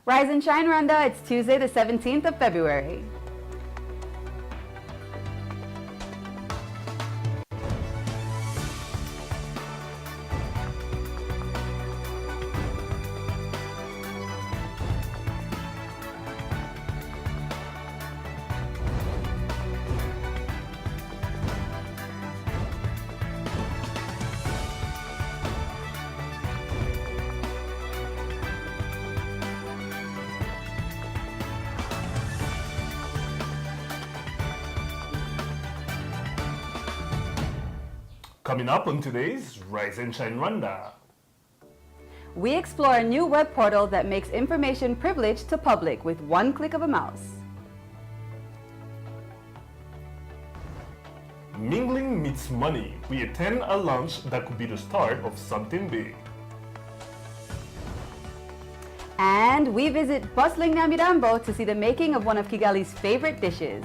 Rise and shine, Rwanda. It's Tuesday, the 17th of February. Coming up on today's Rise and Shine Rwanda. We explore a new web portal that makes information privileged to public with one click of a mouse. Mingling meets money. We attend a lunch that could be the start of something big. And we visit bustling Nyamirambo to see the making of one of Kigali's favorite dishes.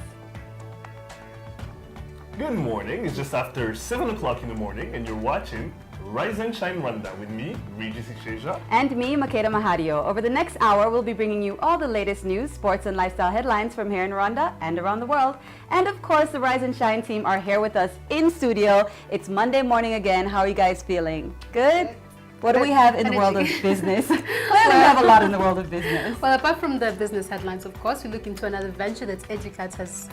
Good morning, it's just after 7 o'clock in the morning and you're watching Rise and Shine Rwanda with me, Regis Isheja. And me, Makeda Mahadio. Over the next hour, we'll be bringing you all the latest news, sports, and lifestyle headlines from here in Rwanda and around the world. And of course, the Rise and Shine team are here with us in studio. It's Monday morning again. How are you guys feeling? Good? What do we have in the world of business? Clearly, we have a lot in the world of business. Well, apart from the business headlines, of course, we look into another venture that Educat has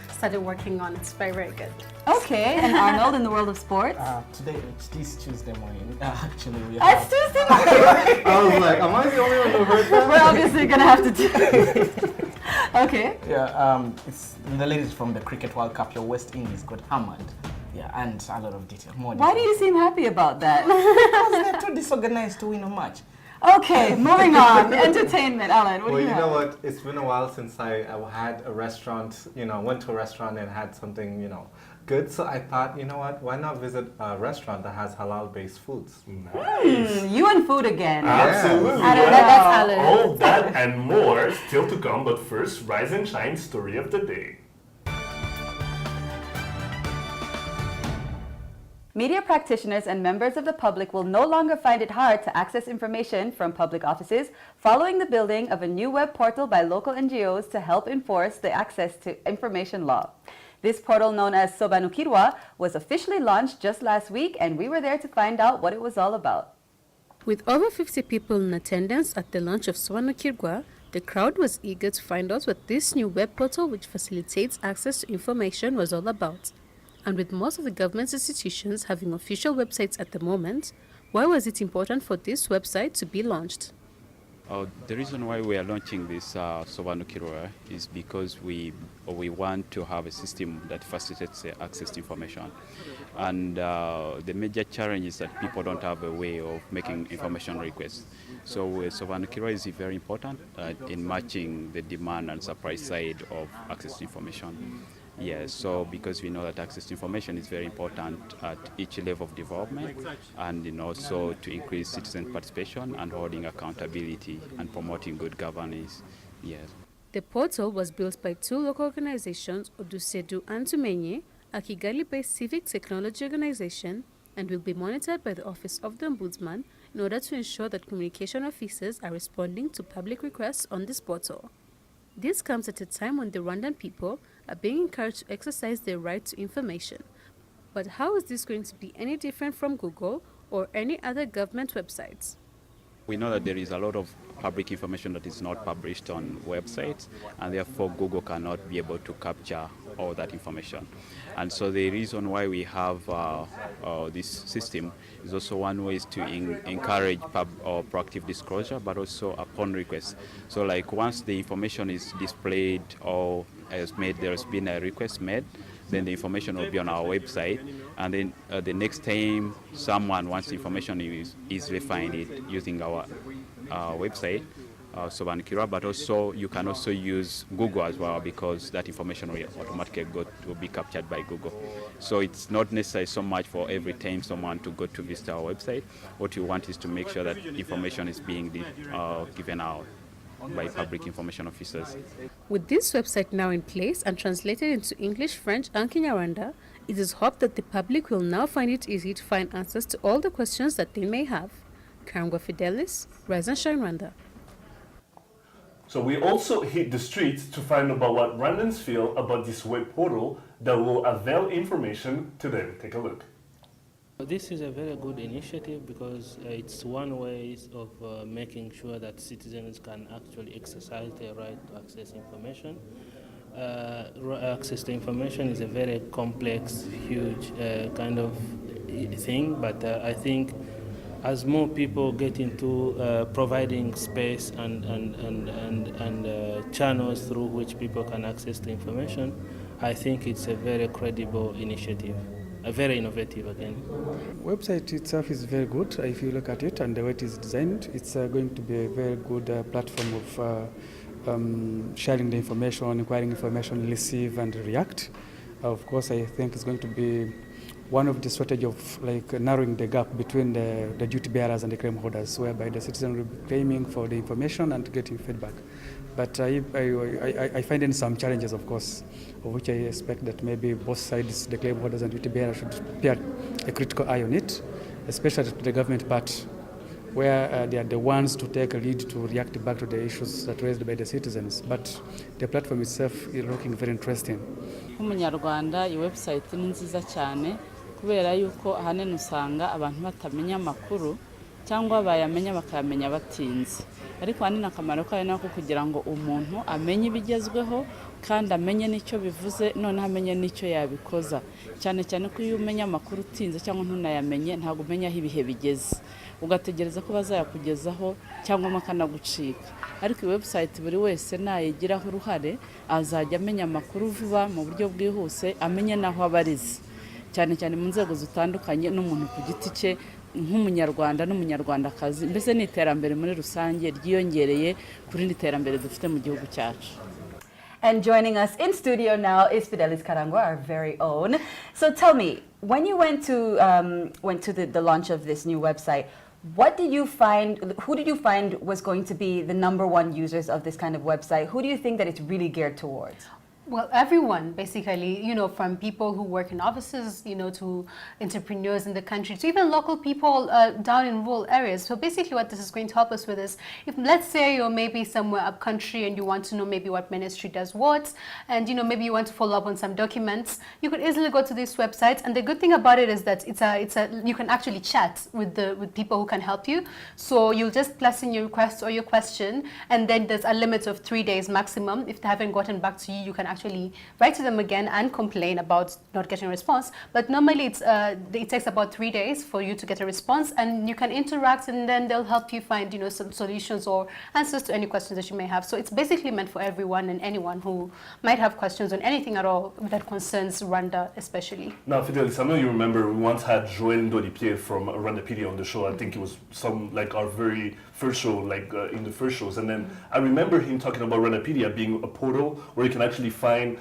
started working on. It's very, very good. Okay, and Arnold, in the world of sports? Today, it's this Tuesday morning. Actually, we It's have... Tuesday morning! I was like, am I the only one who heard that? We're obviously going to have to do it. Okay. Yeah, it's the latest from the Cricket World Cup. Your West Indies got hammered. Yeah, and a lot of detail. More Why do you seem happy about that? Because they're too disorganized to win a match. Okay, moving on. Entertainment, Alan. What do you have? Well, you know what? It's been a while since I had a restaurant, went to a restaurant and had something, good. So I thought, you know what? Why not visit a restaurant that has halal-based foods? Nice. You and food again. Absolutely. I don't know. That's Alan. All that and more still to come, but first, Rise and Shine story of the day. Media practitioners and members of the public will no longer find it hard to access information from public offices following the building of a new web portal by local NGOs to help enforce the access to information law. This portal, known as Sobanukirwa, was officially launched just last week, and we were there to find out what it was all about. With over 50 people in attendance at the launch of Sobanukirwa, the crowd was eager to find out what this new web portal, which facilitates access to information, was all about. And with most of the government's institutions having official websites at the moment, why was it important for this website to be launched? The reason why we are launching this Sobanukirwa is because we want to have a system that facilitates access to information. And the major challenge is that people don't have a way of making information requests. So Sobanukirwa is very important in matching the demand and supply side of access to information. Yes, so because we know that access to information is very important at each level of development, and also to increase citizen participation and holding accountability and promoting good governance. Yes. The portal was built by two local organizations, Odusedu and Tumenye, a Kigali-based civic technology organization, and will be monitored by the Office of the Ombudsman in order to ensure that communication officers are responding to public requests on this portal. This comes at a time when the Rwandan people are being encouraged to exercise their right to information. But how is this going to be any different from Google or any other government websites? We know that there is a lot of public information that is not published on websites, and therefore Google cannot be able to capture all that information. And so the reason why we have this system is also one way is to encourage proactive disclosure, but also upon request. So like once the information is displayed or there's been a request made, then the information will be on our website, and then the next time someone wants the information, you easily find it using our website, Sobanukirwa, but also you can also use Google as well, because that information will automatically will be captured by Google. So it's not necessary so much for every time someone to go to visit our website. What you want is to make sure that information is being given out by public information officers. With this website now in place and translated into English, French, and Kinyarwanda, it is hoped that the public will now find it easy to find answers to all the questions that they may have. Karangwa Fidelis, Rise and Shine Rwanda. So we also hit the streets to find about what Rwandans feel about this web portal that will avail information to them. Take a look. This is a very good initiative because it's one way of making sure that citizens can actually exercise their right to access information. Access to information is a very complex, huge kind of thing, but I think as more people get into providing space and channels through which people can access the information, I think it's a very credible initiative, very innovative again. Website itself is very good. If you look at it and the way it is designed, it's going to be a very good platform of sharing the information, acquiring information, receive and react. Of course, I think it's going to be one of the strategy of like narrowing the gap between the duty bearers and the claim holders, whereby the citizen will be claiming for the information and getting feedback. But I find in some challenges, of course, of which I expect that maybe both sides, the claim holders and duty bearers, should bear a critical eye on it, especially the government part, where they are the ones to take a lead to react back to the issues that raised by the citizens. But the platform itself is looking very interesting. Nk'umunyarwanda, iyi website ni nziza cyane kubera yuko ahanini usanga abantu batamenya amakuru cyangwa bayamenya bakayamenya batinze. Ariko ahanini akamaro kayo nako kugira ngo umuntu amenye ibigezweho kandi amenye n'icyo bivuze, noneho amenye n'icyo yabikoza. Cyane cyane ko iyo umenya amakuru utinze cyangwa ntunayamenye ntabwo umenya aho ibihe bigeze. Ugategereza ko bazayakugezaho cyangwa makanagucika. Ariko website buri wese nayigiraho uruhare azajya amenya amakuru vuba mu buryo bwihuse, amenye naho abarize. Cyane cyane mu nzego zitandukanye n'umuntu ku giti cye nk'umunyarwanda n'umunyarwandakazi, mbese ni iterambere muri rusange ryiyongereye kuri iterambere dufite mu gihugu cyacu. And joining us in studio now is Fidelis Karangwa, our very own. So tell me, when you went to the launch of this new website, what did you find, who did you find was going to be the #1 users of this kind of website? Who do you think that it's really geared towards? Well, everyone, basically, from people who work in offices, to entrepreneurs in the country, to even local people down in rural areas. So basically what this is going to help us with is, if let's say you're maybe somewhere up country and you want to know maybe what ministry does what, and maybe you want to follow up on some documents, you could easily go to this website. And the good thing about it is that you can actually chat with people who can help you. So you'll just place in your request or your question, and then there's a limit of 3 days maximum. If they haven't gotten back to you, you can actually write to them again and complain about not getting a response. But normally it takes about 3 days for you to get a response, and you can interact, and then they'll help you find some solutions or answers to any questions that you may have. So it's basically meant for everyone and anyone who might have questions on anything at all that concerns Rwanda especially. Now, Fidelis, I know you remember we once had Joël Ndolipier from Rwandapedia on the show. I think it was our very first show, in the first shows. And then I remember him talking about Rwandapedia being a portal where you can actually find,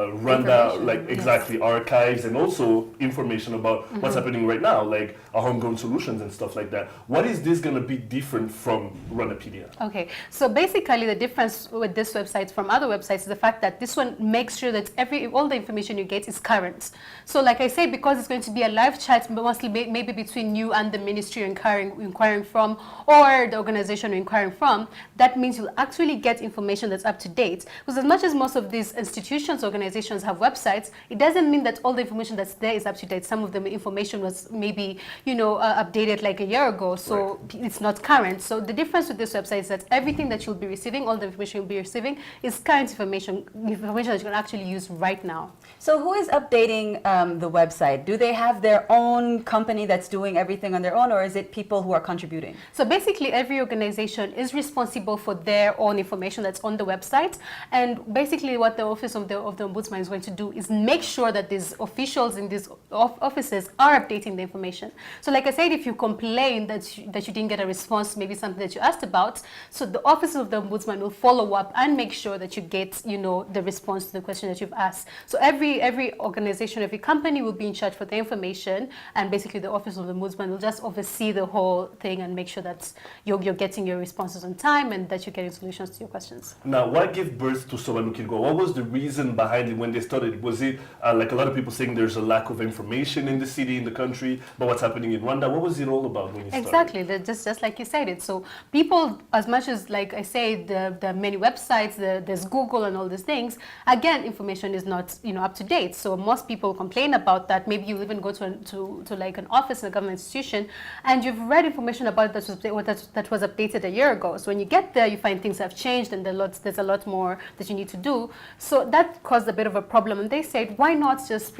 Rwanda, exactly, archives and also information about what's happening right now, like our homegrown solutions and stuff like that. What is this going to be different from Rwandapedia? Okay, so basically the difference with this website from other websites is the fact that this one makes sure that all the information you get is current. So like I say, because it's going to be a live chat, mostly maybe between you and the ministry you're inquiring from, or the organization you're inquiring from, that means you'll actually get information that's up to date. Because as much as most of these institutions, organizations have websites, it doesn't mean that all the information that's there is up to date. Some of the information was maybe, updated like a year ago, so it's not current. So the difference with this website is that everything that you'll be receiving, all the information you'll be receiving, is current information that you can actually use right now. So who is updating the website? Do they have their own company that's doing everything on their own, or is it people who are contributing? So basically every organization is responsible for their own information that's on the website, and basically what the Office of the Ombudsman is going to do is make sure that these officials in these offices are updating the information. So like I said, if you complain that you didn't get a response, maybe something that you asked about, so the Office of the Ombudsman will follow up and make sure that you get the response to the question that you've asked. So every organization, every company will be in charge for the information, and basically the Office of the Ombudsman will just oversee the whole thing and make sure that you're getting your responses on time and that you're getting solutions to your questions. Now, what gave birth to Soba Nukirgo? What was the reason behind it when they started? Was it like a lot of people saying there's a lack of information in the city, in the country, about what's happening in Rwanda? What was it all about when you started? Exactly, just like you said it. So people, as much as, like I say, the many websites, there's Google and all these things, again, information is not up to date. So most people complain about that. Maybe you even go to like an office in a government institution and you've read information about that was updated a year ago. So when you get there, you find things have changed and there's a lot more that you need to do. So that caused a bit of a problem. And they said, why not just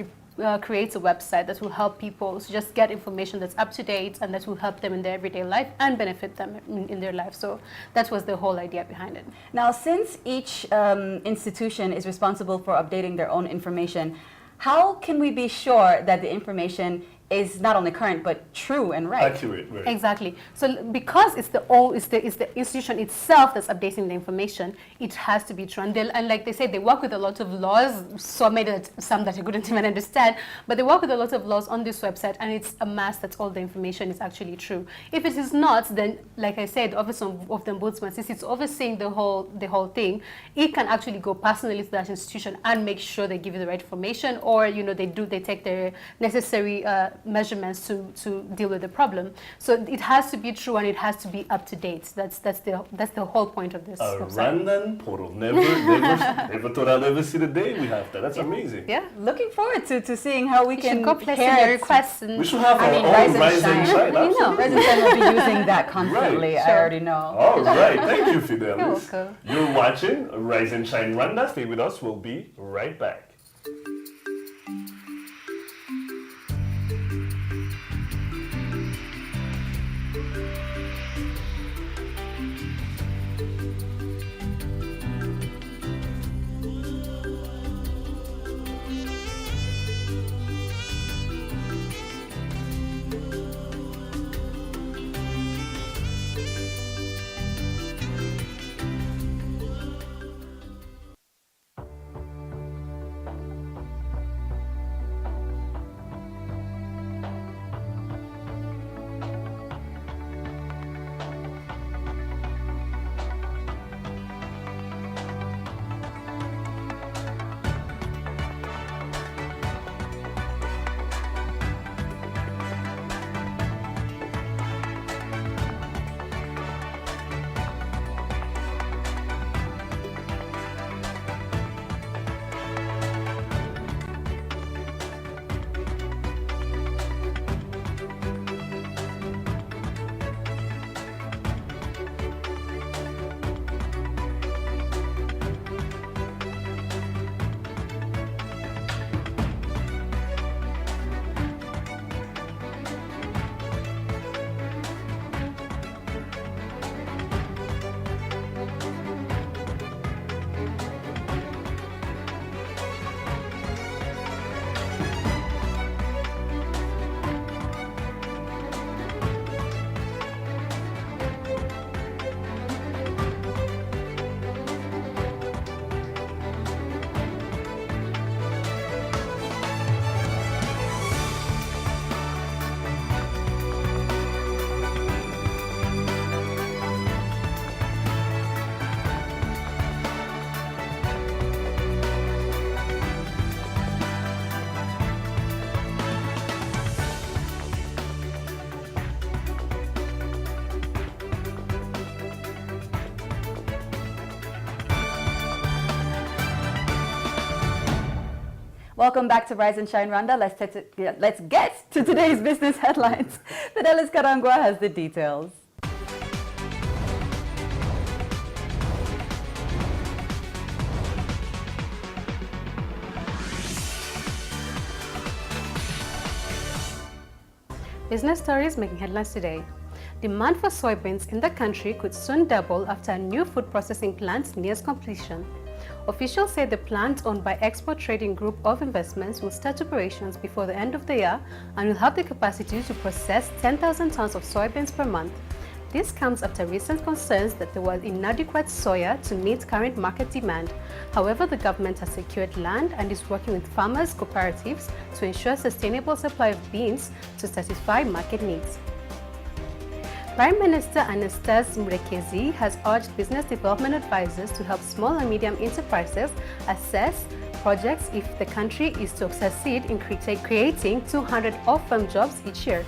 create a website that will help people to just get information that's up to date and that will help them in their everyday life and benefit them in their life. So that was the whole idea behind it. Now, since each institution is responsible for updating their own information, how can we be sure that the information is not only current but true and right? Accurate, right. Exactly. So because it's the institution itself that's updating the information, it has to be true. And like they say, they work with a lot of laws, some that you couldn't even understand, but they work with a lot of laws on this website, and it's a must that all the information is actually true. If it is not, then like I said, the Office of the Ombudsman, since it's overseeing the whole thing, it can actually go personally to that institution and make sure they give you the right information, or they take their necessary measurements to deal with the problem. So it has to be true and it has to be up to date. That's the whole point of this website. Rwandan portal. Never thought I'd ever see the day we have that. That's amazing. Yeah, looking forward to seeing how we You can should go place in your requests. We should have our own Rise and Shine. Rise and Shine will be using that constantly. Right. I already know. All right. Thank you, Fidelis. You're welcome. You're watching Rise and Shine Rwanda. Stay with us. We'll be right back. Welcome back to Rise and Shine Rwanda. Let's get to today's business headlines. Fidelis Karangwa has the details. Business stories making headlines today. Demand for soybeans in the country could soon double after a new food processing plant nears completion. Officials say the plant, owned by Export Trading Group of Investments, will start operations before the end of the year and will have the capacity to process 10,000 tons of soybeans per month. This comes after recent concerns that there was inadequate soya to meet current market demand. However, the government has secured land and is working with farmers' cooperatives to ensure sustainable supply of beans to satisfy market needs. Prime Minister Anastase Murekezi has urged business development advisors to help small and medium enterprises assess projects if the country is to succeed in creating 200 off-farm jobs each year.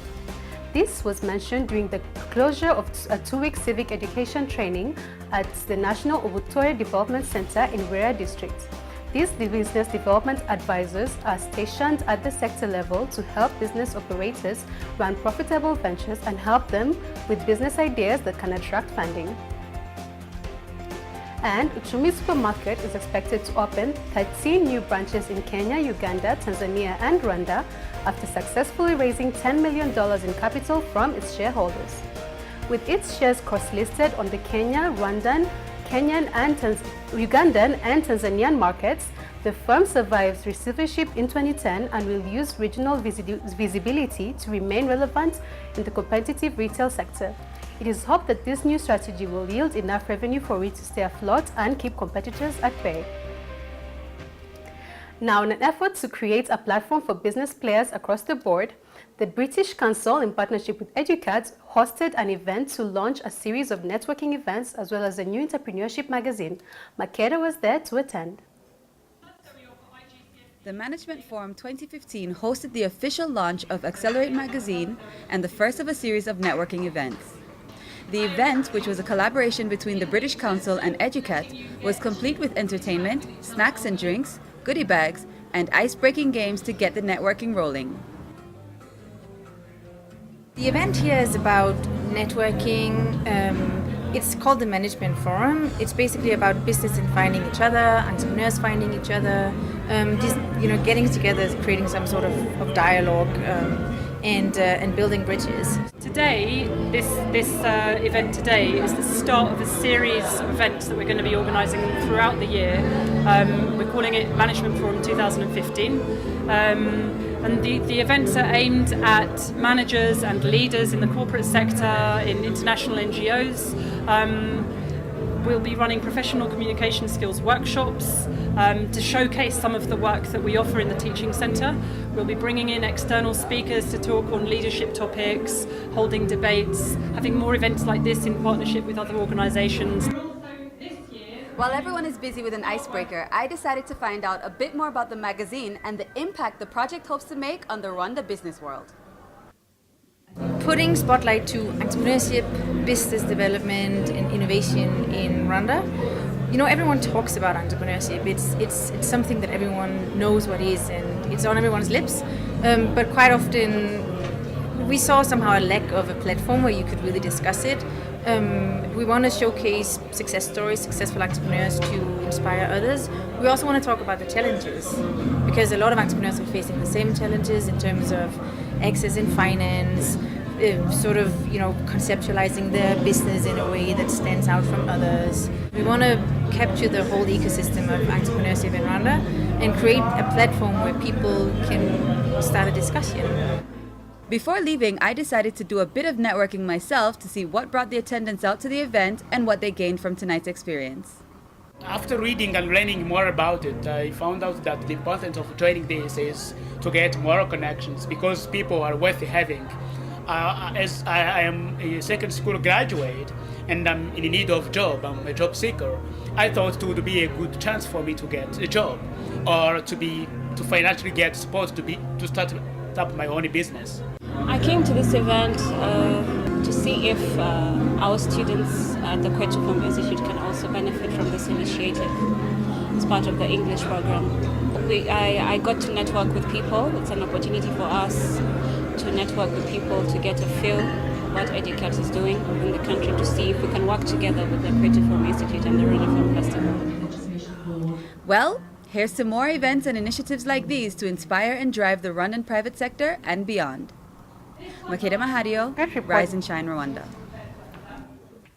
This was mentioned during the closure of a 2-week civic education training at the National Obutore Development Center in Rwanda district. These business development advisors are stationed at the sector level to help business operators run profitable ventures and help them with business ideas that can attract funding. And Uchumi Supermarket is expected to open 13 new branches in Kenya, Uganda, Tanzania and Rwanda after successfully raising $10 million in capital from its shareholders. With its shares cross-listed on the Ugandan and Tanzanian markets, the firm survives receivership in 2010 and will use regional visibility to remain relevant in the competitive retail sector. It is hoped that this new strategy will yield enough revenue for it to stay afloat and keep competitors at bay. Now, in an effort to create a platform for business players across the board, the British Council, in partnership with Educat, hosted an event to launch a series of networking events as well as a new entrepreneurship magazine. Makeda was there to attend. The Management Forum 2015 hosted the official launch of Accelerate magazine and the first of a series of networking events. The event, which was a collaboration between the British Council and Educat, was complete with entertainment, snacks and drinks, goodie bags, and ice-breaking games to get the networking rolling. The event here is about networking. It's called the Management Forum. It's basically about business and finding each other, entrepreneurs finding each other, getting together, creating some sort of dialogue, and building bridges. Today, this event today is the start of a series of events that we're going to be organising throughout the year. We're calling it Management Forum 2015. And the events are aimed at managers and leaders in the corporate sector, in international NGOs. We'll be running professional communication skills workshops to showcase some of the work that we offer in the teaching centre. We'll be bringing in external speakers to talk on leadership topics, holding debates, having more events like this in partnership with other organisations. While everyone is busy with an icebreaker, I decided to find out a bit more about the magazine and the impact the project hopes to make on the Rwanda business world. Putting spotlight to entrepreneurship, business development and innovation in Rwanda. You know, everyone talks about entrepreneurship. It's something that everyone knows what is and it's on everyone's lips. But quite often we saw somehow a lack of a platform where you could really discuss it. We want to showcase success stories, successful entrepreneurs to inspire others. We also want to talk about the challenges because a lot of entrepreneurs are facing the same challenges in terms of access in finance, conceptualizing their business in a way that stands out from others. We want to capture the whole ecosystem of entrepreneurship in Rwanda and create a platform where people can start a discussion. Before leaving, I decided to do a bit of networking myself to see what brought the attendants out to the event and what they gained from tonight's experience. After reading and learning more about it, I found out that the importance of joining this is to get more connections because people are worth having. As I am a second school graduate and I'm in need of job, I'm a job seeker, I thought it would be a good chance for me to get a job or to financially get support to start up my own business. I came to this event to see if our students at the Kwetu Film Institute can also benefit from this initiative as part of the English program. I got to network with people. It's an opportunity for us to network with people to get a feel what Educat is doing in the country to see if we can work together with the Kwetu Film Institute and the Rwanda Film Festival. Well, here's to more events and initiatives like these to inspire and drive the Rwandan private sector and beyond. Makeda Mahadio, Rise and Shine Rwanda.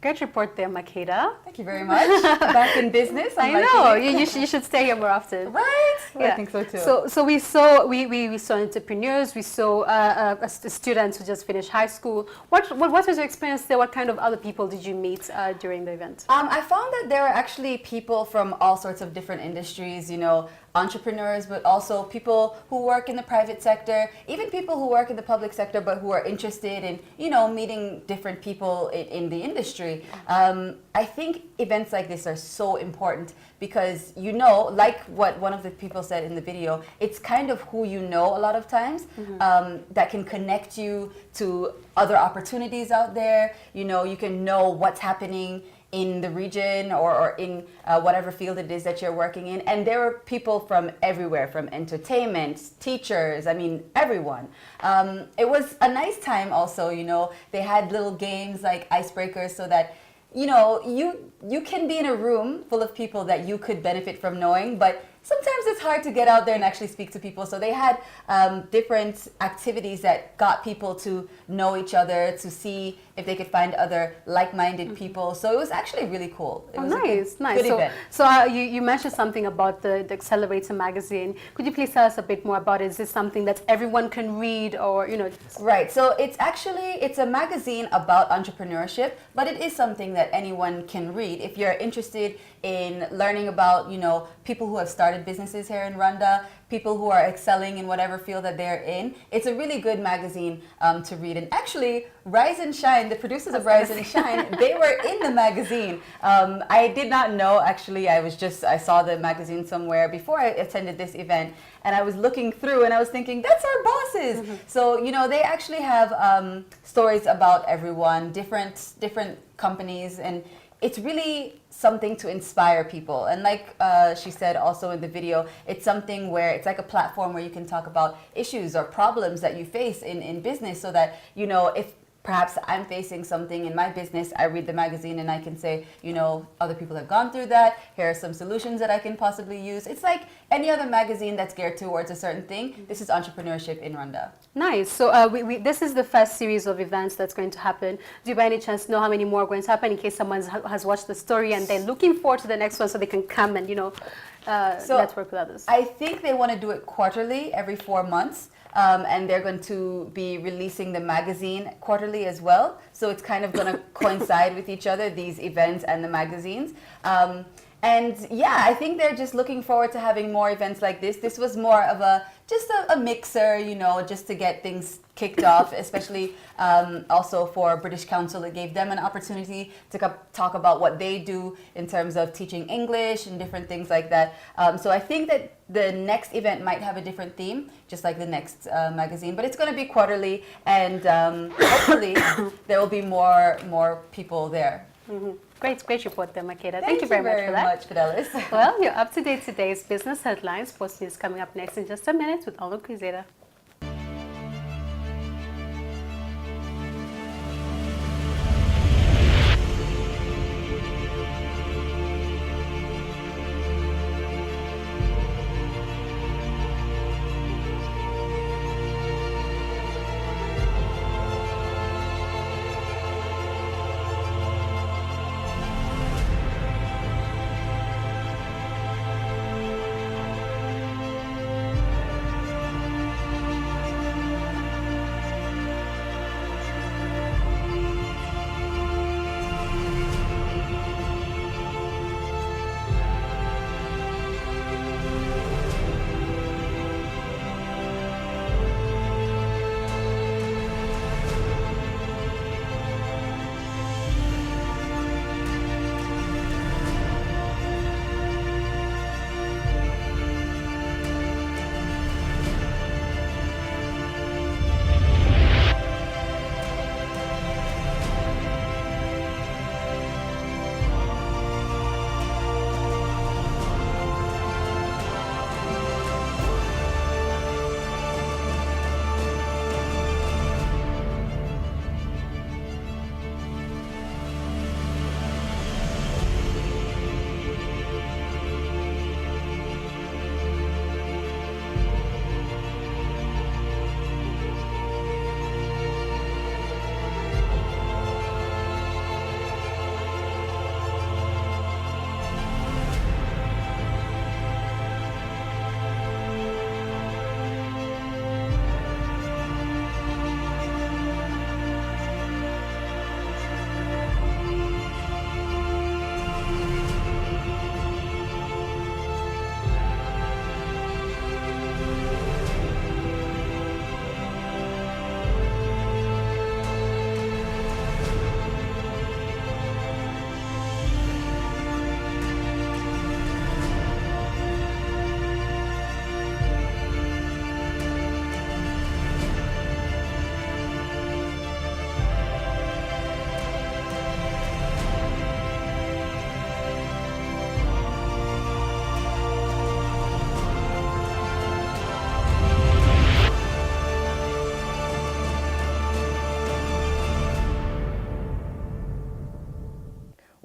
Great report there, Makeda. Thank you very much. Back in business. I know. You should stay here more often. Right? Yeah. I think so too. So we saw entrepreneurs. We saw students who just finished high school. What was your experience there? What kind of other people did you meet during the event? I found that there were actually people from all sorts of different industries. You know, entrepreneurs, but also people who work in the private sector, even people who work in the public sector, but who are interested in, you know, meeting different people in the industry. I think events like this are so important because, you know, like what one of the people said in the video, it's kind of who you know a lot of times that can connect you to other opportunities out there. You know, you can know what's happening in the region or in whatever field it is that you're working in. And there were people from everywhere, from entertainment, teachers, I mean, everyone. It was a nice time also, you know. They had little games like icebreakers so that, you know, you can be in a room full of people that you could benefit from knowing, but sometimes it's hard to get out there and actually speak to people. So they had different activities that got people to know each other, to see if they could find other like-minded people. So it was actually really cool. It was nice. Good event. So you mentioned something about the Accelerator magazine. Could you please tell us a bit more about it? Is this something that everyone can read, or, you know? Right. So it's a magazine about entrepreneurship, but it is something that anyone can read if you're interested in learning about, you know, people who have started businesses here in Rwanda, people who are excelling in whatever field that they're in. It's a really good magazine to read. And actually, Rise and Shine, the producers of Rise and Shine, they were in the magazine. I did not know, actually. I saw the magazine somewhere before I attended this event, and I was looking through and I was thinking, that's our bosses. So, you know, they actually have stories about everyone, different companies, and it's really something to inspire people. And like she said also in the video, it's something where it's like a platform where you can talk about issues or problems that you face in business, so that, you know, if perhaps I'm facing something in my business, I read the magazine and I can say, you know, other people have gone through that. Here are some solutions that I can possibly use. It's like any other magazine that's geared towards a certain thing. This is entrepreneurship in Rwanda. Nice. So this is the first series of events that's going to happen. Do you by any chance know how many more are going to happen, in case someone has watched the story and they're looking forward to the next one, so they can come and, you know, network with others? I think they want to do it quarterly, every 4 months. And they're going to be releasing the magazine quarterly as well. So it's kind of going to coincide with each other, these events and the magazines. And yeah, I think they're just looking forward to having more events like this. This was more of just a mixer, you know, just to get things kicked off, especially also for British Council. It gave them an opportunity to talk about what they do in terms of teaching English and different things like that. So I think that the next event might have a different theme, just like the next magazine, but it's going to be quarterly, and hopefully there will be more people there. Great report there, Makeda. Thank you very much for that. Thank you very much, Fidelis. Well, you're up to date today's business headlines. Sports news coming up next in just a minute with Olu Kwizera.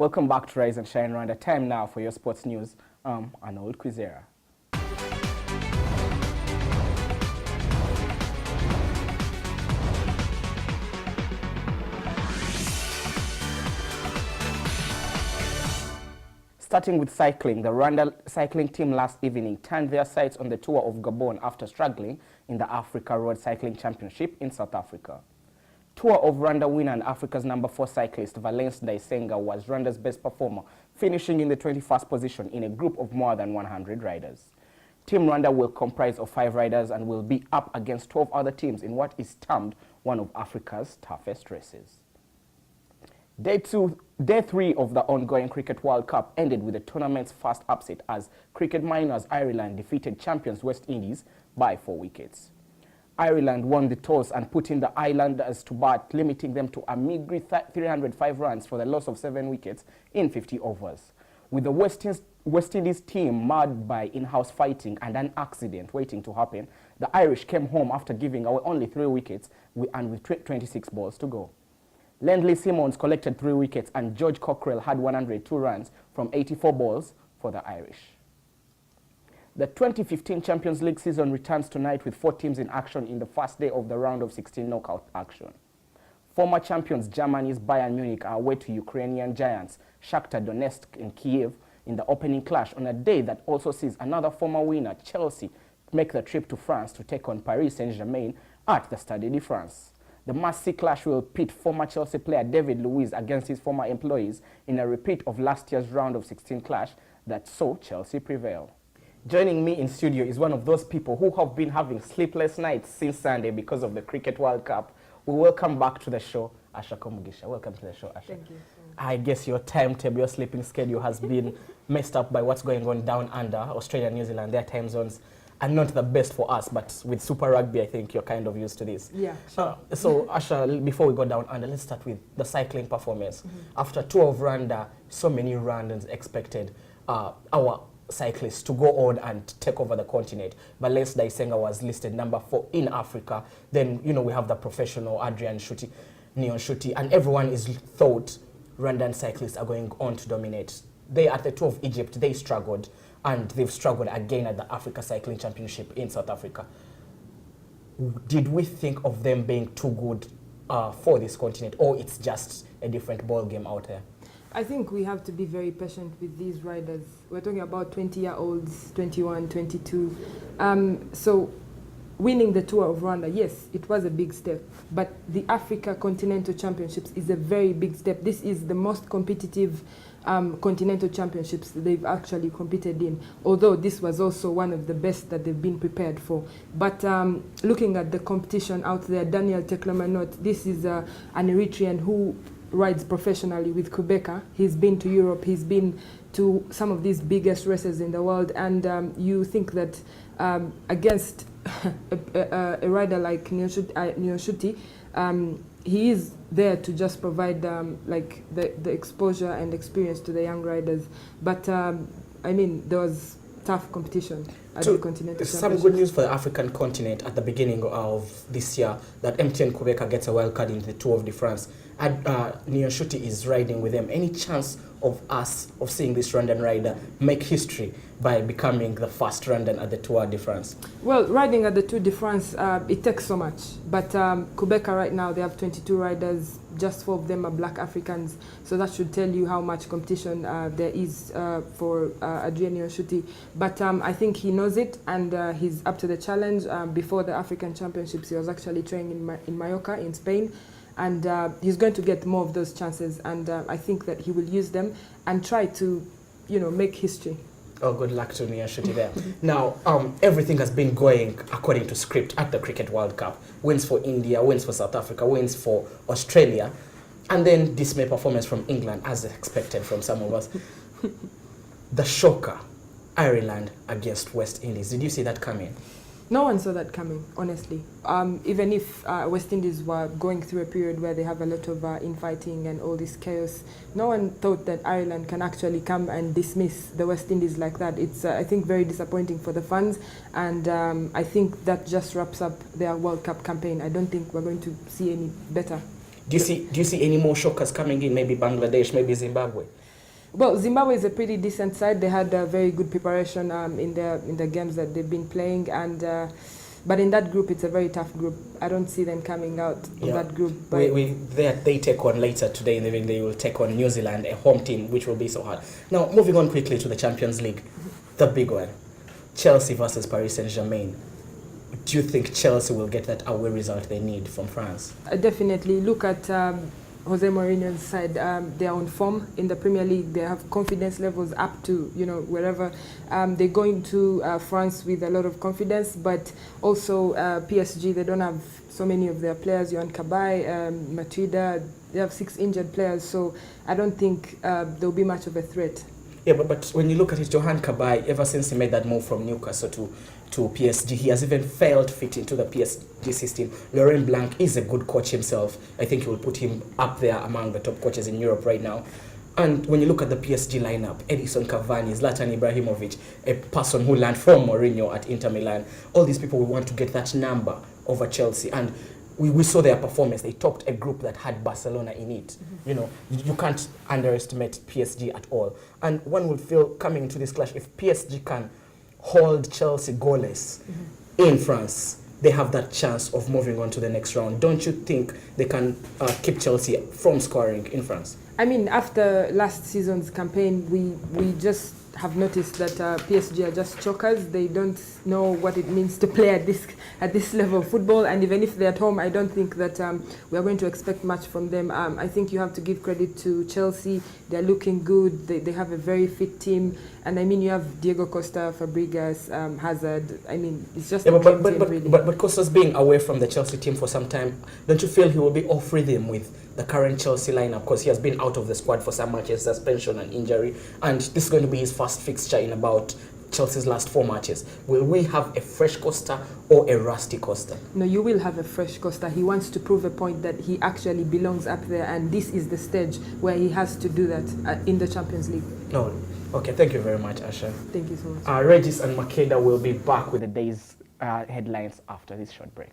Welcome back to Rise and Shine Rwanda. Time now for your sports news. Arnold Quizera. Starting with cycling, the Rwanda cycling team last evening turned their sights on the tour of Gabon after struggling in the Africa Road Cycling Championship in South Africa. Tour of Rwanda winner and Africa's number 4 cyclist Valence Ndaisenga was Rwanda's best performer, finishing in the 21st position in a group of more than 100 riders. Team Rwanda will comprise of 5 riders and will be up against 12 other teams in what is termed one of Africa's toughest races. Day 3 of the ongoing Cricket World Cup ended with the tournament's first upset as cricket minors Ireland defeated champions West Indies by 4 wickets. Ireland won the toss and put in the Islanders to bat, limiting them to a meagre 305 runs for the loss of 7 wickets in 50 overs. With the West Indies team marred by in-house fighting and an accident waiting to happen, the Irish came home after giving away only 3 wickets and with 26 balls to go. Lindley Simmons collected 3 wickets and George Cockrell had 102 runs from 84 balls for the Irish. The 2015 Champions League season returns tonight with 4 teams in action in the first day of the round of 16 knockout action. Former champions Germany's Bayern Munich are away to Ukrainian giants Shakhtar Donetsk and Kiev in the opening clash on a day that also sees another former winner, Chelsea, make the trip to France to take on Paris Saint-Germain at the Stade de France. The must-see clash will pit former Chelsea player David Luiz against his former employees in a repeat of last year's round of 16 clash that saw Chelsea prevail. Joining me in studio is one of those people who have been having sleepless nights since Sunday because of the Cricket World Cup. We welcome back to the show, Asha Komugisha. Welcome to the show, Asha. Thank you. I guess your timetable, your sleeping schedule has been messed up by what's going on down under Australia and New Zealand. Their time zones are not the best for us, but with Super Rugby, I think you're kind of used to this. Yeah, sure. So, Asha, before we go down under, let's start with the cycling performance. After Tour of Rwanda, so many Rwandans expected our cyclists to go on and take over the continent. Valence Ndaisenga was listed number 4 in Africa. Then, you know, we have the professional Adrian Shuti, Neon Shuti, and everyone is thought Rwandan cyclists are going on to dominate. They, at the Tour of Egypt, they struggled, and they've struggled again at the Africa Cycling Championship in South Africa. Did we think of them being too good for this continent, or it's just a different ball game out there? I think we have to be very patient with these riders. We're talking about 20-year-olds, 21, 22. So winning the Tour of Rwanda, yes, it was a big step. But the Africa Continental Championships is a very big step. This is the most competitive continental championships they've actually competed in, although this was also one of the best that they've been prepared for. But looking at the competition out there, Daniel Teklemanot, this is an Eritrean who rides professionally with Quebecer. He's been to Europe, he's been to some of these biggest races in the world, and you think that against a rider like Niyoshuti, he is there to just provide like the exposure and experience to the young riders. But I mean, there was tough competition at the continental some championships. good news for the African continent at the beginning of this year, that MTN Quebecer gets a wild card in the Tour de France. And Niyoshuti is riding with them. Any chance of seeing this Rwandan rider make history by becoming the first Rwandan at the Tour de France? Well, riding at the Tour de France, it takes so much. But Quebecer right now, they have 22 riders. Just 4 of them are black Africans. So that should tell you how much competition there is for Adrien Niyoshuti. But I think he knows it, and he's up to the challenge. Before the African Championships, he was actually training in Mallorca in Spain. And he's going to get more of those chances, and I think that he will use them and try to, you know, make history. Oh, good luck to Niyoshuti there. Now, everything has been going according to script at the Cricket World Cup. Wins for India, wins for South Africa, wins for Australia, and then dismal performance from England, as expected from some of us. The shocker, Ireland against West Indies. Did you see that coming? No one saw that coming, honestly. Even if West Indies were going through a period where they have a lot of infighting and all this chaos, no one thought that Ireland can actually come and dismiss the West Indies like that. It's, I think, very disappointing for the fans, and I think that just wraps up their World Cup campaign. I don't think we're going to see any better. Do you see any more shockers coming in? Maybe Bangladesh, maybe Zimbabwe? Well, Zimbabwe is a pretty decent side. They had a very good preparation in the games that they've been playing, and but in that group, it's a very tough group. I don't see them coming out of that group. They take on later today in the evening. They will take on New Zealand, a home team, which will be so hard. Now, moving on quickly to the Champions League, the big one, Chelsea versus Paris Saint-Germain. Do you think Chelsea will get that away result they need from France? Definitely. Look at Jose Mourinho's side. They are on form in the Premier League. They have confidence levels up to, wherever. They're going to France with a lot of confidence, but also PSG, they don't have so many of their players. Yohan Cabaye, Matuida, they have 6 injured players, so I don't think there'll be much of a threat. Yeah, but when you look at it, Yohan Cabaye, ever since he made that move from Newcastle to PSG, he has even failed to fit into the PSG system. Laurent Blanc is a good coach himself. I think he will put him up there among the top coaches in Europe right now. And when you look at the PSG lineup, Edison Cavani, Zlatan Ibrahimovic, a person who learned from Mourinho at Inter Milan, all these people will want to get that number over Chelsea. And we saw their performance. They topped a group that had Barcelona in it. You can't underestimate PSG at all. And one would feel coming into this clash, if PSG can hold Chelsea goalless in France, they have that chance of moving on to the next round. Don't you think they can keep Chelsea from scoring in France? I mean, after last season's campaign, we just have noticed that PSG are just chokers. They don't know what it means to play at this level of football, and even if they're at home, I don't think that we are going to expect much from them. I think you have to give credit to Chelsea. They're looking good. They have a very fit team, and I mean, you have Diego Costa, Fabregas, Hazard. I mean, it's just but Costa's being away from the Chelsea team for some time. Don't you feel he will be off rhythm with the current Chelsea lineup, because he has been out of the squad for some matches, suspension and injury, and this is going to be his first fixture in about Chelsea's last 4 matches. Will we have a fresh Costa or a rusty Costa? No, you will have a fresh Costa. He wants to prove a point that he actually belongs up there, and this is the stage where he has to do that in the Champions League. No. Okay, thank you very much, Asha. Thank you so much. Regis and Makeda will be back with the day's headlines after this short break.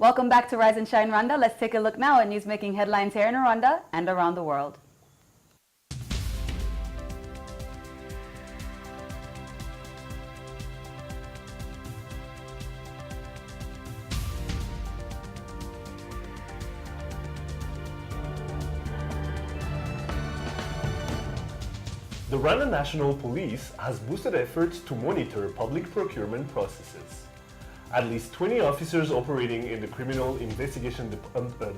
Welcome back to Rise and Shine Rwanda. Let's take a look now at news making headlines here in Rwanda and around the world. The Rwanda National Police has boosted efforts to monitor public procurement processes. At least 20 officers operating in the Criminal Investigation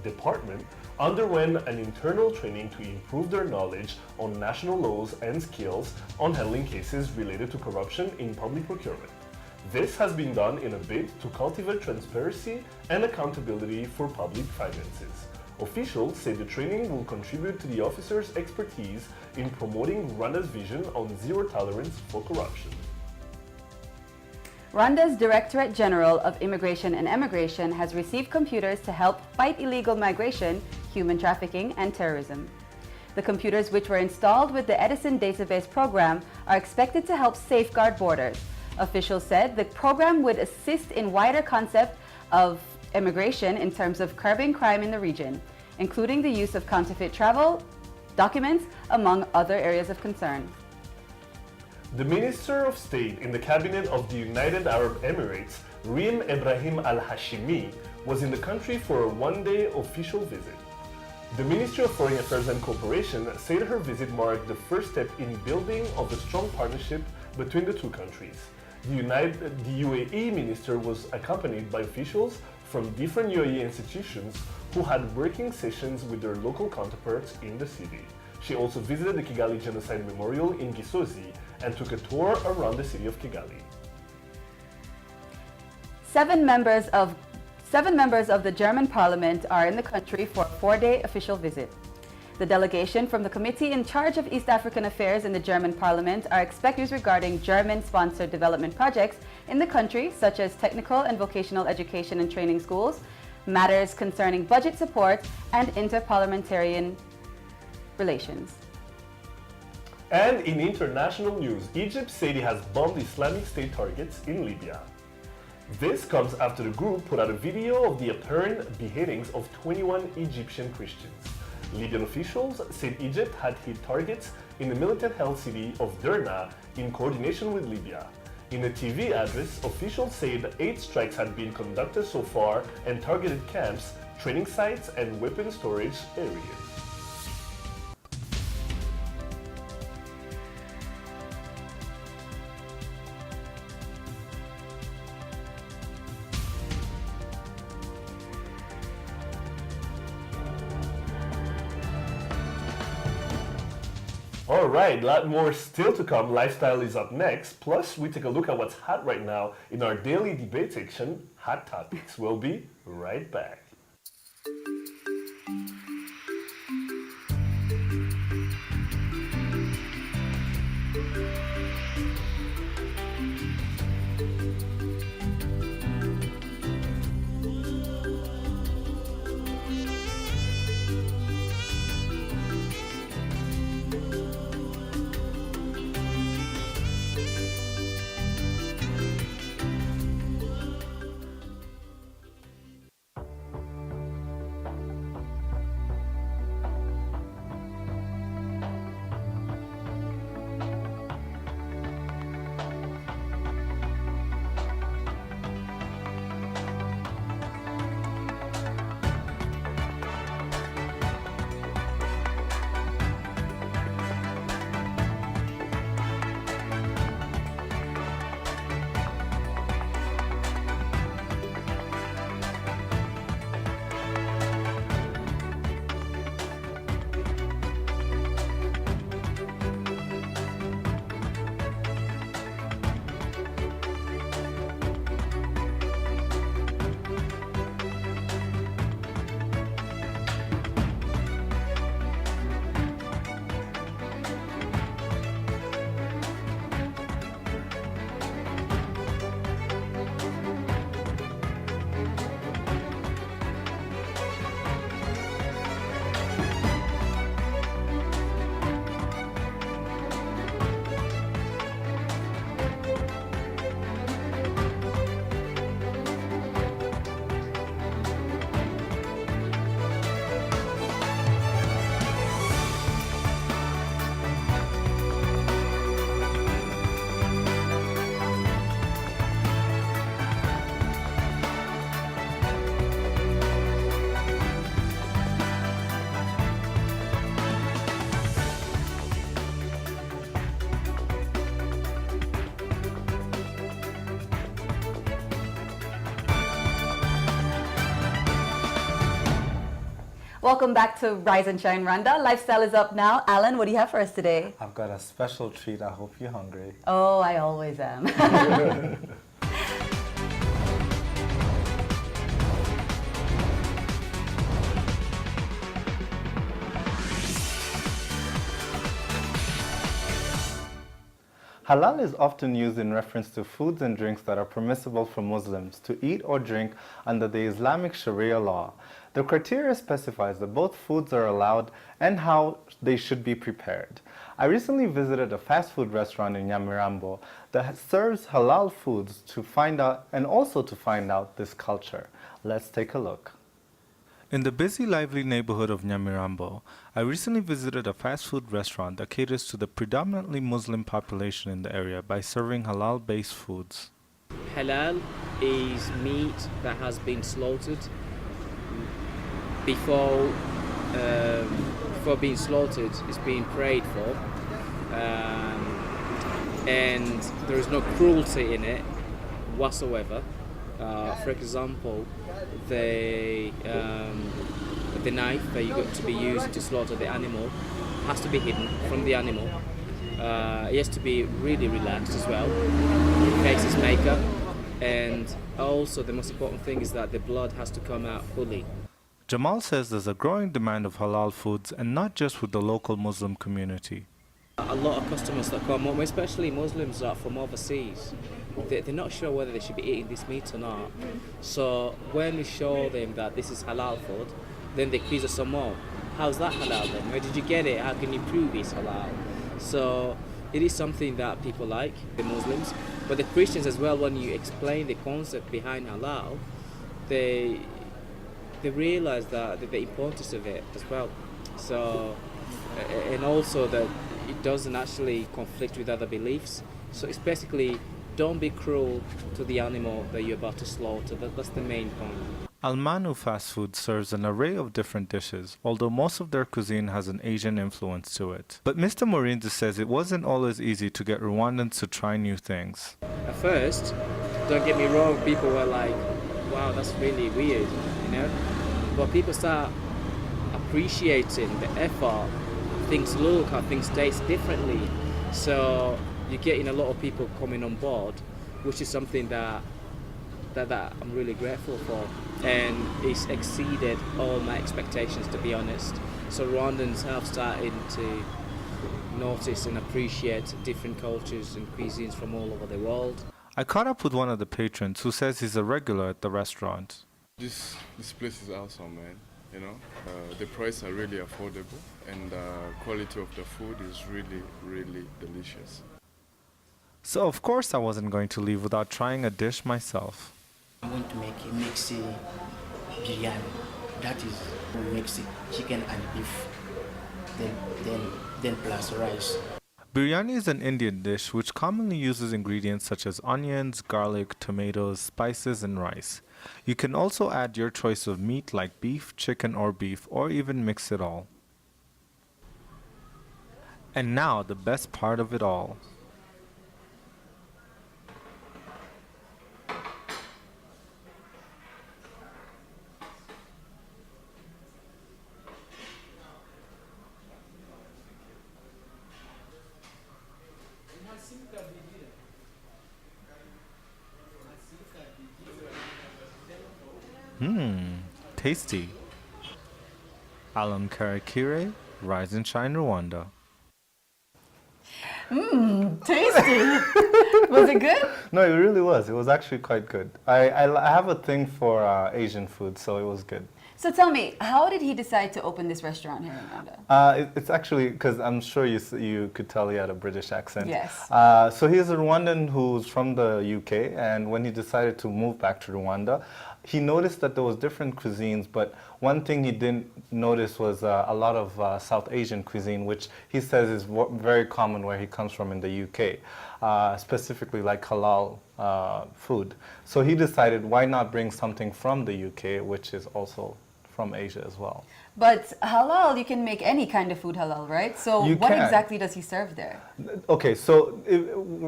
Department underwent an internal training to improve their knowledge on national laws and skills on handling cases related to corruption in public procurement. This has been done in a bid to cultivate transparency and accountability for public finances. Officials say the training will contribute to the officers' expertise in promoting Rwanda's vision on zero tolerance for corruption. Rwanda's Directorate General of Immigration and Emigration has received computers to help fight illegal migration, human trafficking, and terrorism. The computers, which were installed with the Edison database program, are expected to help safeguard borders. Officials said the program would assist in wider concept of immigration in terms of curbing crime in the region, including the use of counterfeit travel documents, among other areas of concern. The Minister of State in the Cabinet of the United Arab Emirates, Reem Ebrahim Al-Hashimi, was in the country for a one-day official visit. The Ministry of Foreign Affairs and Cooperation said her visit marked the first step in building of a strong partnership between the two countries. The UAE minister was accompanied by officials from different UAE institutions who had working sessions with their local counterparts in the city. She also visited the Kigali Genocide Memorial in Gisozi and took a tour around the city of Kigali. Seven members of the German parliament are in the country for a 4-day official visit. The delegation from the committee in charge of East African affairs in the German parliament are expected regarding German-sponsored development projects in the country, such as technical and vocational education and training schools, matters concerning budget support, and interparliamentarian relations. And in international news, Egypt said it has bombed Islamic State targets in Libya. This comes after the group put out a video of the apparent beheadings of 21 Egyptian Christians. Libyan officials said Egypt had hit targets in the militant-held city of Derna in coordination with Libya. In a TV address, officials said 8 strikes had been conducted so far and targeted camps, training sites, and weapon storage areas. All right, a lot more still to come. Lifestyle is up next. Plus, we take a look at what's hot right now in our daily debate section, Hot Topics. We'll be right back. Welcome back to Rise and Shine Rwanda. Lifestyle is up now. Alan, what do you have for us today? I've got a special treat. I hope you're hungry. Oh, I always am. Halal is often used in reference to foods and drinks that are permissible for Muslims to eat or drink under the Islamic Sharia law. The criteria specifies that both foods are allowed and how they should be prepared. I recently visited a fast food restaurant in Nyamirambo that serves halal foods to find out this culture. Let's take a look. In the busy, lively neighborhood of Nyamirambo, I recently visited a fast food restaurant that caters to the predominantly Muslim population in the area by serving halal-based foods. Halal is meat that has been slaughtered before being slaughtered. It's being prayed for, and there is no cruelty in it whatsoever. For example, the knife that you're going to be used to slaughter the animal has to be hidden from the animal. It has to be really relaxed as well. Faces makeup, and also the most important thing is that the blood has to come out fully. Jamal says there's a growing demand of halal foods, and not just with the local Muslim community. A lot of customers that come home, especially Muslims that are from overseas, they're not sure whether they should be eating this meat or not. So when we show them that this is halal food, then they quiz us some more. How's that halal then? Where did you get it? How can you prove it's halal? So it is something that people like, the Muslims. But the Christians as well, when you explain the concept behind halal, they realize that the importance of it as well. So, and also that it doesn't actually conflict with other beliefs. So it's basically, don't be cruel to the animal that you're about to slaughter. That's the main point. Al-Manu fast food serves an array of different dishes, although most of their cuisine has an Asian influence to it. But Mr. Morinda says it wasn't always easy to get Rwandans to try new things. At first, don't get me wrong, people were like, wow, that's really weird, you know? But people start appreciating the effort, things look, how things taste differently. So you're getting a lot of people coming on board, which is something that I'm really grateful for. And it's exceeded all my expectations, to be honest. So Rwandans have started to notice and appreciate different cultures and cuisines from all over the world. I caught up with one of the patrons who says he's a regular at the restaurant. This place is awesome, man. You know, the prices are really affordable, and the quality of the food is really, really delicious. So of course I wasn't going to leave without trying a dish myself. I'm going to make a mixed biryani. That is mixed chicken and beef, then plus rice. Biryani is an Indian dish which commonly uses ingredients such as onions, garlic, tomatoes, spices, and rice. You can also add your choice of meat like beef, chicken, or beef, or even mix it all. And now the best part of it all. Tasty. Alam Karakire, Rise and Shine Rwanda. Tasty. Was it good? No, it really was. It was actually quite good. I have a thing for Asian food, so it was good. So tell me, how did he decide to open this restaurant here in Rwanda? It's actually, because I'm sure you could tell he had a British accent. Yes. So he's a Rwandan who's from the UK, and when he decided to move back to Rwanda, he noticed that there was different cuisines, but one thing he didn't notice was a lot of South Asian cuisine, which he says is very common where he comes from in the UK, specifically like halal food. So he decided, why not bring something from the UK, which is also from Asia as well. But halal, you can make any kind of food halal, right? So You what can. exactly does he serve there? Okay, so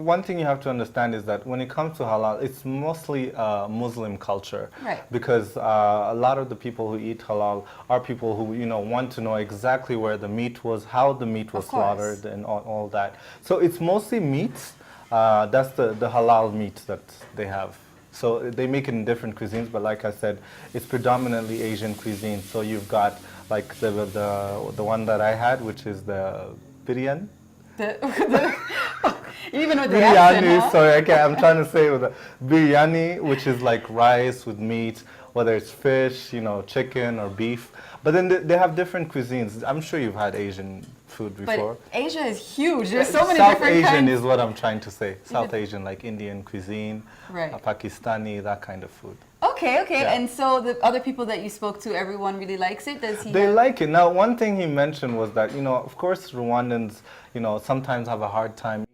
one thing you have to understand is that when it comes to halal, it's mostly Muslim culture. Right. Because a lot of the people who eat halal are people who, you know, want to know exactly where the meat was, how the meat was slaughtered, and all that. So it's mostly meats. That's the halal meat that they have. So they make it in different cuisines, but like I said, it's predominantly Asian cuisine. So you've got like the one that I had, which is the biryani. Even with the accent, huh? Sorry, I'm trying to say with the biryani, which is like rice with meat, whether it's fish, you know, chicken or beef. But then they have different cuisines. I'm sure you've had Asian food before. But Asia is huge. There's so many South different Asian kinds. is what I'm trying to say. South Asian, like Indian cuisine, Right. Pakistani, that kind of food. Okay, okay. Yeah. And so the other people that you spoke to, everyone really likes it? Does he They have- like it. Now, one thing he mentioned was that, you know, of course, Rwandans, you know, sometimes have a hard time.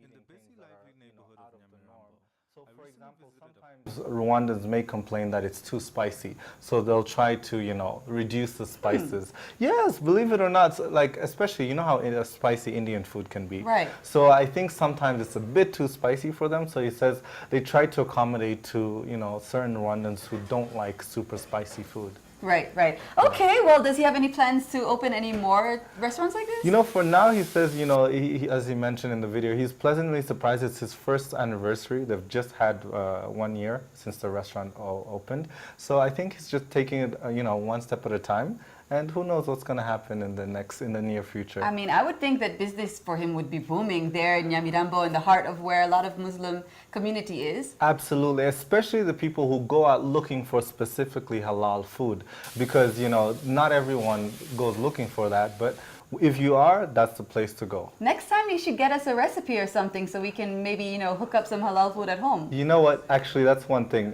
Rwandans may complain that it's too spicy, so they'll try to, you know, reduce the spices. Yes, believe it or not, like especially, you know how spicy Indian food can be. Right. So I think sometimes it's a bit too spicy for them. So he says they try to accommodate to, you know, certain Rwandans who don't like super spicy food. Right, right. Okay, well, does he have any plans to open any more restaurants like this? You know, for now, he says, you know, as he mentioned in the video, he's pleasantly surprised. It's his first anniversary. They've just had 1 year since the restaurant opened. So I think he's just taking it, you know, one step at a time. And who knows what's going to happen in the near future. I mean, I would think that business for him would be booming there in Nyamirambo, in the heart of where a lot of Muslim community is. Absolutely, especially the people who go out looking for specifically halal food. Because, you know, not everyone goes looking for that, but if you are, that's the place to go. Next time you should get us a recipe or something so we can maybe, you know, hook up some halal food at home. You know what? Actually, that's one thing.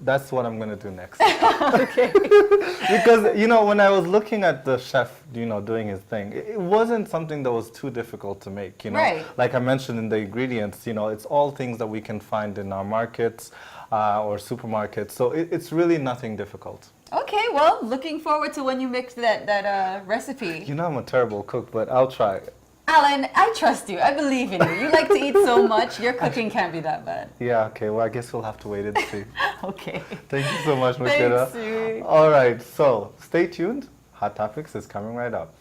That's what I'm going to do next. Okay. Because, you know, when I was looking at the chef, you know, doing his thing, it wasn't something that was too difficult to make, you know. Right. Like I mentioned in the ingredients, you know, it's all things that we can find in our markets or supermarkets. So it's really nothing difficult. Okay, well, looking forward to when you mix that recipe. You know, I'm a terrible cook, but I'll try. Alan, I trust you. I believe in you. You like to eat so much. Your cooking can't be that bad. Yeah, okay. Well, I guess we'll have to wait and see. Okay. Thank you so much, Makeda. Thanks, Siri. All right, so stay tuned. Hot Topics is coming right up.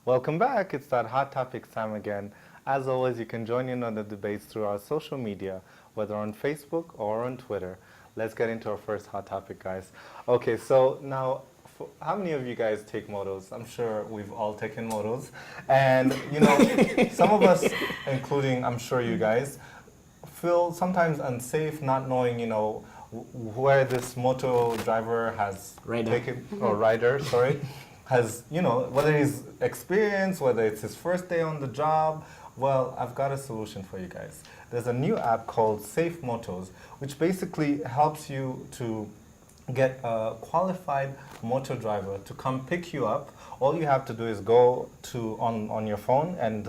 Welcome back. It's that Hot Topics time again. As always, you can join in on the debates through our social media, whether on Facebook or on Twitter. Let's get into our first hot topic, guys. Okay, so now, how many of you guys take motos? I'm sure we've all taken motos. And, you know, some of us, including, I'm sure you guys, feel sometimes unsafe not knowing, you know, where this moto driver has taken, or rider, sorry, has, you know, whether he's experienced, whether it's his first day on the job. Well, I've got a solution for you guys. There's a new app called Safe Motos, which basically helps you to get a qualified motor driver to come pick you up. All you have to do is go to on your phone and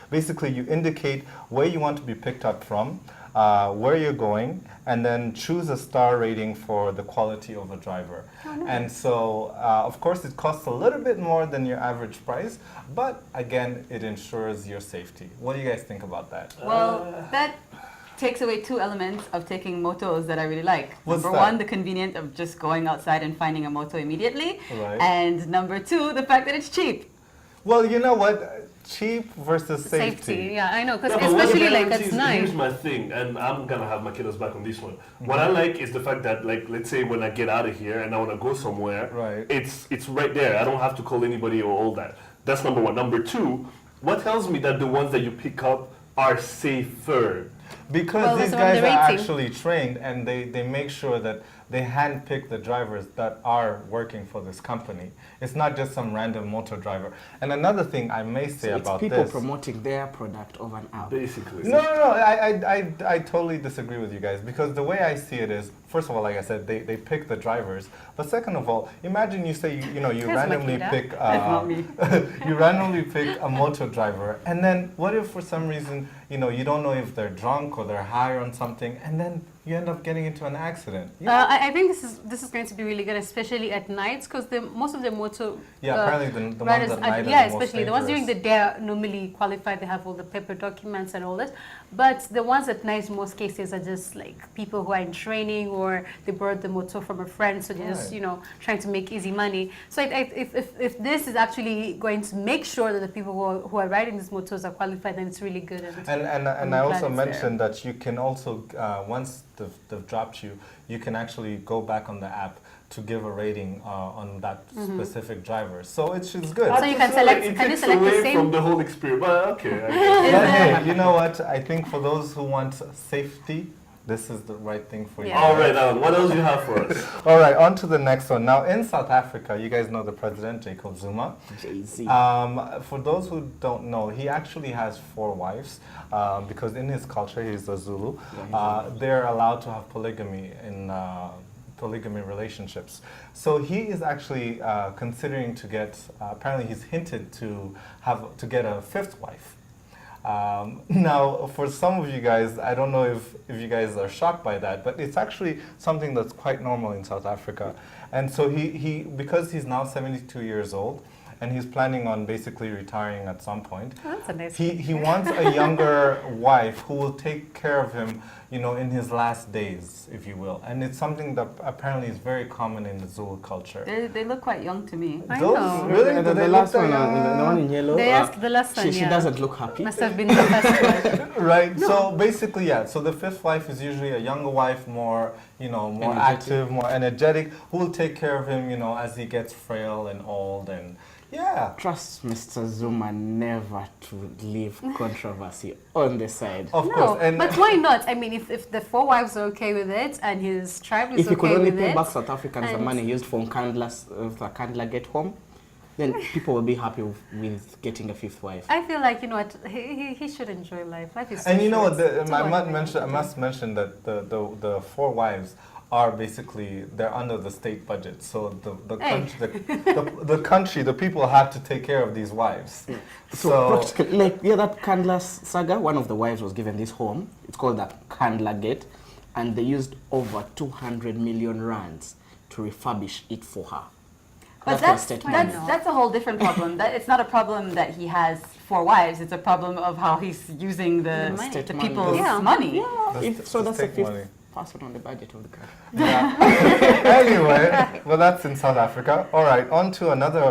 basically you indicate where you want to be picked up from, where you're going, and then choose a star rating for the quality of a driver. Oh, nice. And so, of course, it costs a little bit more than your average price, but again, it ensures your safety. What do you guys think about that? Well, that takes away two elements of taking motos that I really like. What's Number that? one, the convenience of just going outside and finding a moto immediately. Right. And number two, the fact that it's cheap. Well, you know what? Cheap versus safety. Yeah, I know, because Yeah, but especially what like guarantees- it's nice. Here's my thing, and I'm gonna have my kiddos back on this one. What I like is the fact that, like, let's say when I get out of here and I want to go somewhere, right? It's right there. I don't have to call anybody or all that. That's number one. Number two, what tells me that the ones that you pick up are safer? Because these guys are actually trained and they make sure that they handpick the drivers that are working for this company. It's not just some random motor driver. And another thing I may say So about it's people this, promoting their product of an app. Basically. no, I totally disagree with you guys, because the way I see it is, first of all, like I said, they pick the drivers. But second of all, imagine you say you randomly pick you randomly pick a motor driver, and then what if for some reason you don't know if they're drunk or they're high on something, and then you end up getting into an accident. I think this is going to be really good, especially at nights, because most of the motor apparently the riders ones at night are are the most especially the ones during the day are normally qualified. They have all the paper documents and all that, but the ones at night, in most cases, are just like people who are in training, or they borrowed the motor from a friend, so they're just trying to make easy money. So if this is actually going to make sure that the people who are riding these motors are qualified, then it's really good. And I also mentioned that you can also once they've dropped you, you can actually go back on the app to give a rating on that specific driver. So it's good. So you can select. It Can you takes select away the same from the whole experience. But okay. But hey, you know what? I think for those who want safety, this is the right thing for you. All right, Alan, what else do you have for us? All right, on to the next one. Now, in South Africa, you guys know the president, Jacob Zuma. Jay-Z. For those who don't know, he actually has 4 wives because in his culture, he's a Zulu. They're allowed to have polygamy in polygamy relationships. So he is actually considering to get, apparently he's hinted to get a 5th wife. Now, for some of you guys, I don't know if you guys are shocked by that, but it's actually something that's quite normal in South Africa. And so he because he's now 72 years old, and he's planning on basically retiring at some point. Oh, that's a nice he wants a younger wife who will take care of him, in his last days, if you will. And it's something that apparently is very common in the Zulu culture. They look quite young to me. I know. Really? The last one, the one in yellow. They asked the last one. She doesn't look happy. Must have been the first one. Right. No. So basically, so the 5th wife is usually a younger wife, more more active, more energetic, who will take care of him, as he gets frail and old and. Yeah. Trust Mr. Zuma never to leave controversy on the side. Of course. But why not? I mean, if the 4 wives are okay with it and his tribe is okay with it. If he could only pay back South Africans the money used for Nkandla get home, then people will be happy with getting a 5th wife. I feel like, he should enjoy life. Life is so and you know short. what? I must mention that the 4 wives are basically, they're under the state budget. So the country, the people have to take care of these wives. Yeah. So practically, that Kandla saga, one of the wives was given this home. It's called the Kandla Gate, and they used over 200 million rands to refurbish it for her. But that's a whole different problem. It's not a problem that he has 4 wives. It's a problem of how he's using the people's money. Yeah. So that's a 5th person on the budget of the country. Yeah. Anyway, well, that's in South Africa. All right, on to another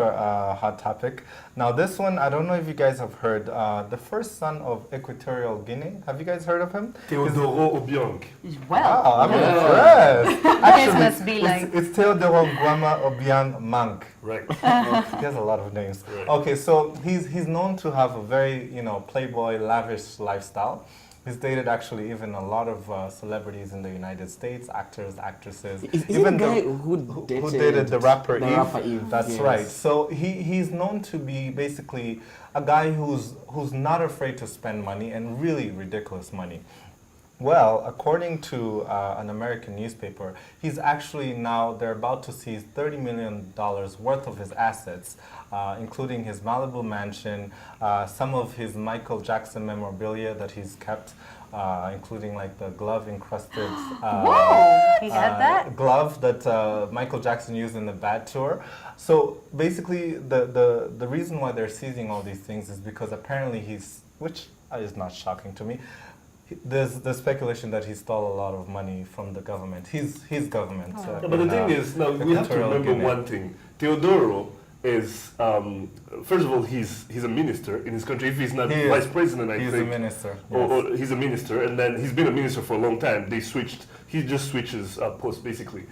hot topic. Now, this one, I don't know if you guys have heard, the first son of Equatorial Guinea. Have you guys heard of him? Teodoro Obiang. Well, I'm impressed. Actually, must be like it's Teodoro Guama Obiang Mank. Right. He has a lot of names. Right. Okay, so he's known to have a very, playboy, lavish lifestyle. He's dated actually even a lot of celebrities in the United States, actors, actresses. Is even the guy who dated the rapper Eve? That's right. So he's known to be basically a guy who's not afraid to spend money, and really ridiculous money. Well, according to an American newspaper, he's actually now, they're about to seize $30 million worth of his assets, including his Malibu mansion, some of his Michael Jackson memorabilia that he's kept, including like the glove-encrusted he had that? glove that Michael Jackson used in the Bad Tour. So basically, the reason why they're seizing all these things is because apparently which is not shocking to me, there's the speculation that he stole a lot of money from the government, his government. But the thing is, now we have to remember one thing. Teodoro is, first of all, he's a minister in his country. If he's not vice president, I think. He's a minister. Or he's a minister, and then he's been a minister for a long time. He just switches posts, basically.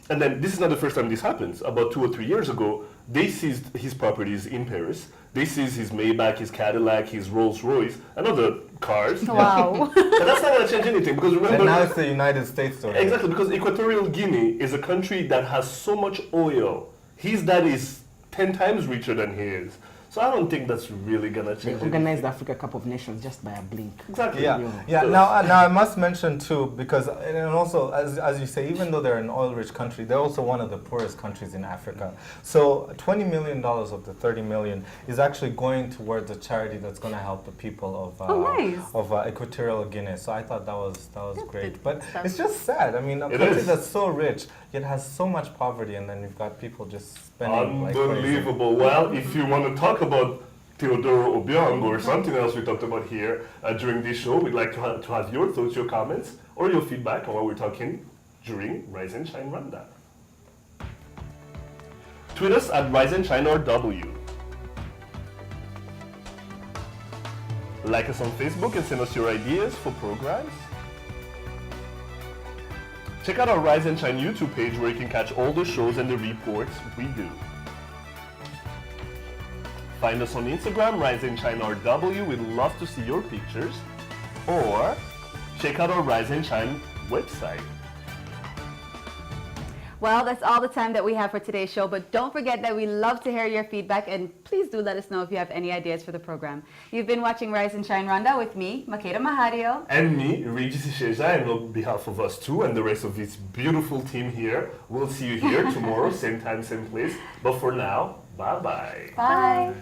And then this is not the first time this happens. About 2 or 3 years ago, they seized his properties in Paris. They seized his Maybach, his Cadillac, his Rolls Royce, and other cars. Wow. And that's not going to change anything because remember... And now it's the United States story. Exactly, because Equatorial Guinea is a country that has so much oil. His dad is 10 times richer than he is. So I don't think that's really going to change. They organized the Africa Cup of Nations just by a blink. Exactly. Yeah. Now I must mention too, because and also as you say, even though they're an oil-rich country, they're also one of the poorest countries in Africa. So $20 million of the 30 million is actually going towards a charity that's going to help the people of Equatorial Guinea. So I thought that was great. But it's just sad. I mean, a country that's so rich yet has so much poverty, and then you've got people just spending like crazy. Unbelievable. Well, if you want to talk about Teodoro Obiang or something else we talked about here during this show, we'd like to have your thoughts, your comments, or your feedback on what we're talking during Rise and Shine Rwanda. Tweet us at Rise and Shine RW. Like us on Facebook and send us your ideas for programs. Check out our Rise and Shine YouTube page where you can catch all the shows and the reports we do. Find us on Instagram, Rise and Shine RW. We'd love to see your pictures. Or check out our Rise and Shine website. Well, that's all the time that we have for today's show, but don't forget that we love to hear your feedback, and please do let us know if you have any ideas for the program. You've been watching Rise and Shine Rwanda with me, Makeda Mahario. And me, Regis Isheja, and on behalf of us too and the rest of this beautiful team here, we'll see you here tomorrow, same time, same place. But for now, bye-bye. Bye.